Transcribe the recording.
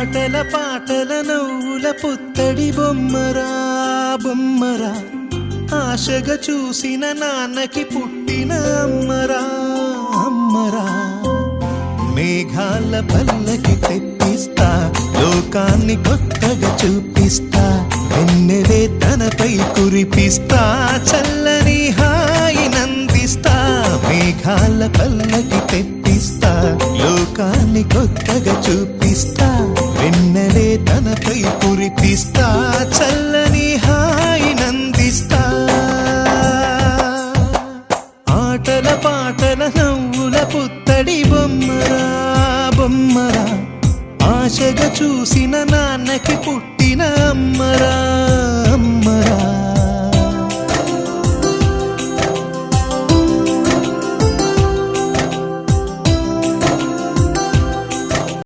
ఆటల పాటల నవ్వుల పుత్తడి బొమ్మరా బొమ్మరా, ఆశగా చూసిన నాన్నకి పుట్టిన అమ్మరా అమ్మరా. మేఘాల పల్లకి తెప్పిస్తా, లోకాన్ని కొత్తగా చూపిస్తా, వెన్నెలే తనపై కురిపిస్తా, చల్లని హాయి నందిస్తా. మేఘాల పల్లకి తెప్పిస్తా, లోకాన్ని కొత్తగా చూపిస్తా, వెన్నెలే తనపై కురిపిస్తా, చల్లని హాయి నందిస్తా. ఆటల పాటల నవ్వుల పుత్తడి బొమ్మరా బొమ్మరా, ఆశగా చూసిన నాన్నకి పుట్టిన అమ్మరా